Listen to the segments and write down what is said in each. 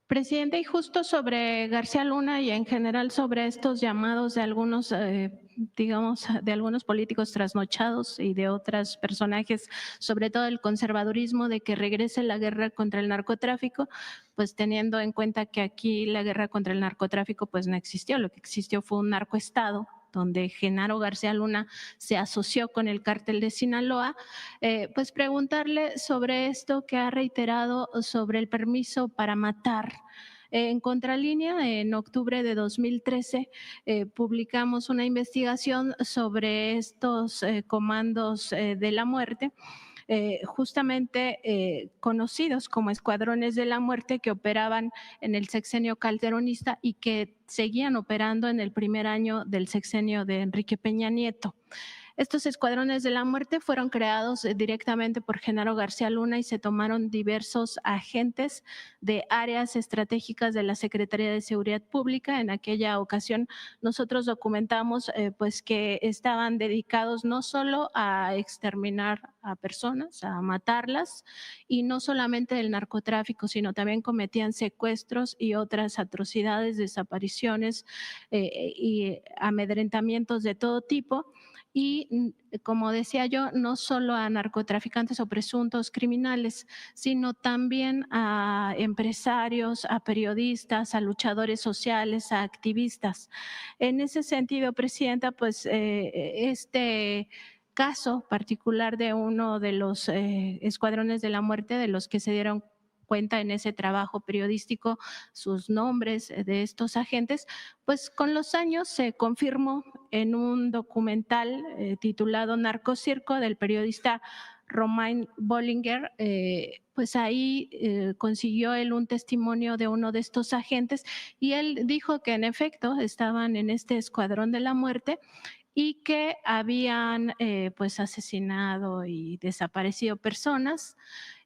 Presidente, y justo sobre García Luna y en general sobre estos llamados de algunos, digamos, de algunos políticos trasnochados y de otros personajes, sobre todo el conservadurismo, de que regrese la guerra contra el narcotráfico, pues teniendo en cuenta que aquí la guerra contra el narcotráfico pues no existió, lo que existió fue un narcoestado donde Genaro García Luna se asoció con el cártel de Sinaloa, pues preguntarle sobre esto que ha reiterado sobre el permiso para matar. En Contralínea, en octubre de 2013, publicamos una investigación sobre estos comandos de la muerte, justamente conocidos como escuadrones de la muerte que operaban en el sexenio calderonista y que seguían operando en el primer año del sexenio de Enrique Peña Nieto. Estos escuadrones de la muerte fueron creados directamente por Genaro García Luna y se tomaron diversos agentes de áreas estratégicas de la Secretaría de Seguridad Pública. En aquella ocasión nosotros documentamos pues que estaban dedicados no solo a exterminar a personas, a matarlas, y no solamente del narcotráfico, sino también cometían secuestros y otras atrocidades, desapariciones y amedrentamientos de todo tipo. Y como decía yo, no solo a narcotraficantes o presuntos criminales, sino también a empresarios, a periodistas, a luchadores sociales, a activistas. En ese sentido, Presidenta, pues este caso particular de uno de los escuadrones de la muerte de los que se dieron cuenta en ese trabajo periodístico sus nombres de estos agentes, pues con los años se confirmó en un documental titulado Narcocirco del periodista Romain Bollinger, pues ahí consiguió él un testimonio de uno de estos agentes y él dijo que en efecto estaban en este escuadrón de la muerte y que habían pues asesinado y desaparecido personas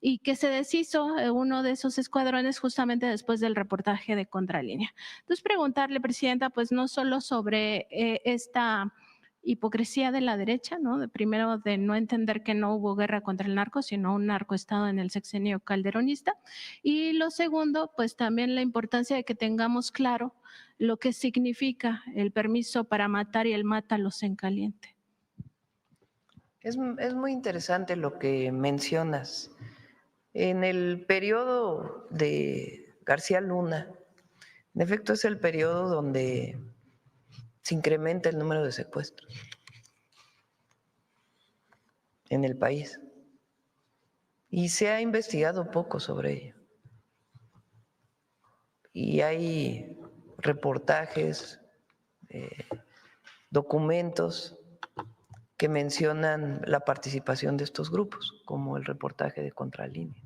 y que se deshizo uno de esos escuadrones justamente después del reportaje de Contralínea. Entonces preguntarle, Presidenta, pues no solo sobre esta hipocresía de la derecha, ¿no? Primero de no entender que no hubo guerra contra el narco, sino un narcoestado en el sexenio calderonista. Y lo segundo, pues también la importancia de que tengamos claro lo que significa el permiso para matar y el mátalos en caliente. Es muy interesante lo que mencionas. En el periodo de García Luna, en efecto es el periodo donde se incrementa el número de secuestros en el país y se ha investigado poco sobre ello. Y hay reportajes, documentos que mencionan la participación de estos grupos, como el reportaje de Contralínea.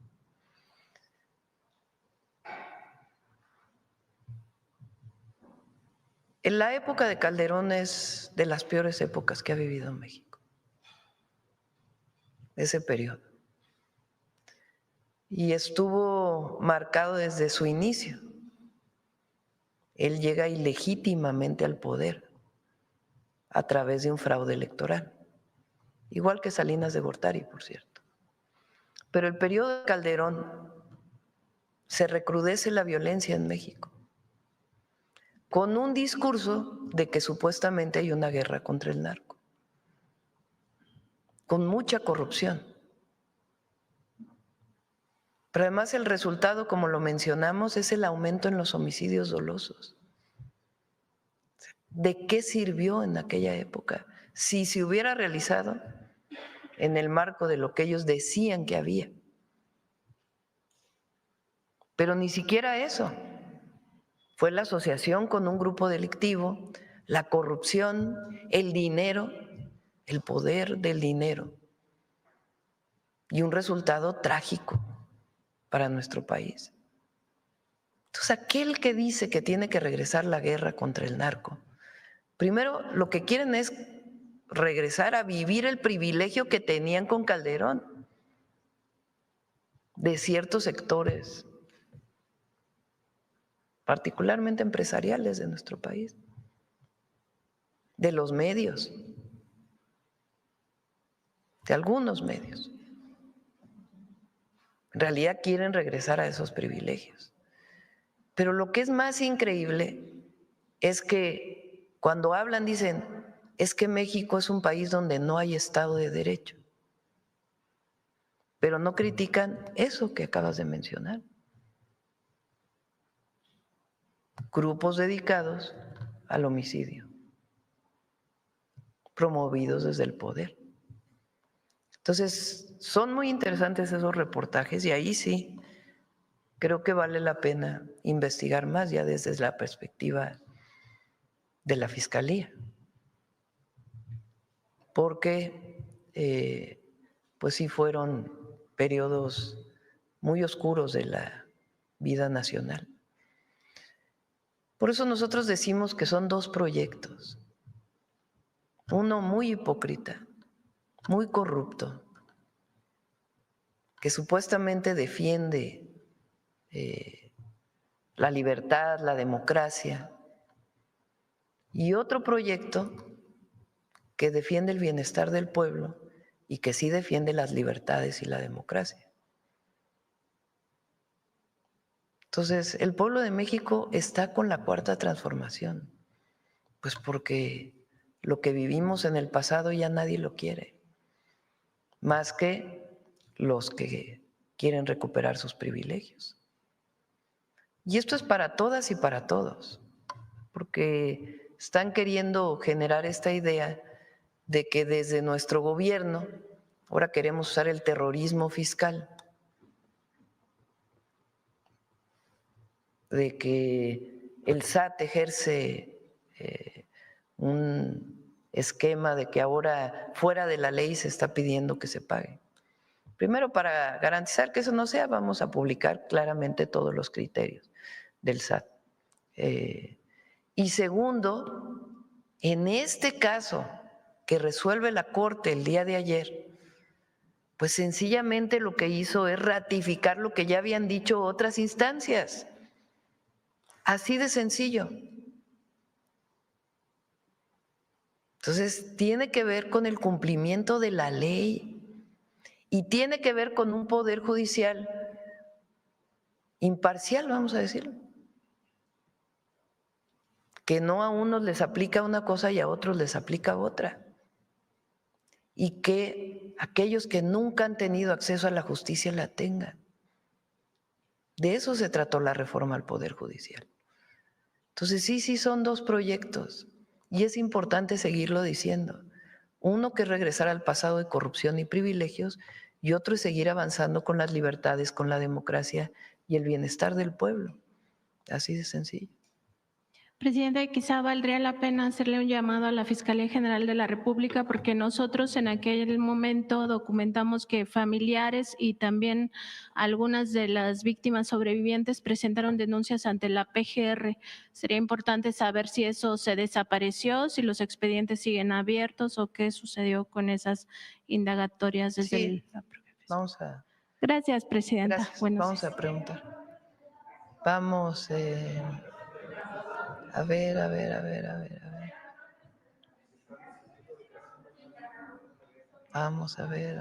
En la época de Calderón es de las peores épocas que ha vivido México, ese periodo. Y estuvo marcado desde su inicio. Él llega ilegítimamente al poder a través de un fraude electoral, igual que Salinas de Gortari, por cierto. Pero el periodo de Calderón se recrudece la violencia en México, con un discurso de que supuestamente hay una guerra contra el narco, con mucha corrupción. Pero además el resultado, como lo mencionamos, es el aumento en los homicidios dolosos. ¿De qué sirvió en aquella época? Si se hubiera realizado en el marco de lo que ellos decían que había. Pero ni siquiera eso. Fue la asociación con un grupo delictivo, la corrupción, el dinero, el poder del dinero y un resultado trágico para nuestro país. Entonces, aquel que dice que tiene que regresar la guerra contra el narco, primero lo que quieren es regresar a vivir el privilegio que tenían con Calderón de ciertos sectores, particularmente empresariales de nuestro país, de los medios, de algunos medios. En realidad quieren regresar a esos privilegios. Pero lo que es más increíble es que cuando hablan dicen, es que México es un país donde no hay Estado de Derecho. Pero no critican eso que acabas de mencionar. Grupos dedicados al homicidio, promovidos desde el poder. Entonces, son muy interesantes esos reportajes y ahí sí creo que vale la pena investigar más ya desde la perspectiva de la Fiscalía, porque pues sí fueron periodos muy oscuros de la vida nacional. Por eso nosotros decimos que son dos proyectos, uno muy hipócrita, muy corrupto, que supuestamente defiende la libertad, la democracia, y otro proyecto que defiende el bienestar del pueblo y que sí defiende las libertades y la democracia. Entonces, el pueblo de México está con la cuarta transformación, pues porque lo que vivimos en el pasado ya nadie lo quiere, más que los que quieren recuperar sus privilegios. Y esto es para todas y para todos, porque están queriendo generar esta idea de que desde nuestro gobierno ahora queremos usar el terrorismo fiscal, de que el SAT ejerce un esquema de que ahora fuera de la ley se está pidiendo que se pague. Primero, para garantizar que eso no sea, vamos a publicar claramente todos los criterios del SAT. Y segundo, en este caso que resuelve la Corte el día de ayer, pues sencillamente lo que hizo es ratificar lo que ya habían dicho otras instancias. Así de sencillo. Entonces, tiene que ver con el cumplimiento de la ley y tiene que ver con un poder judicial imparcial, vamos a decirlo, que no a unos les aplica una cosa y a otros les aplica otra, y que aquellos que nunca han tenido acceso a la justicia la tengan. De eso se trató la reforma al Poder Judicial. Entonces, sí son dos proyectos y es importante seguirlo diciendo. Uno que es regresar al pasado de corrupción y privilegios y otro es seguir avanzando con las libertades, con la democracia y el bienestar del pueblo. Así de sencillo. Presidente, quizá valdría la pena hacerle un llamado a la Fiscalía General de la República porque nosotros en aquel momento documentamos que familiares y también algunas de las víctimas sobrevivientes presentaron denuncias ante la PGR. Sería importante saber si eso se desapareció, si los expedientes siguen abiertos o qué sucedió con esas indagatorias desde Sí, la propia Fiscalía. vamos a… Gracias, Presidenta. Gracias, Buenos vamos días. a preguntar. Vamos, a ver. Vamos a ver.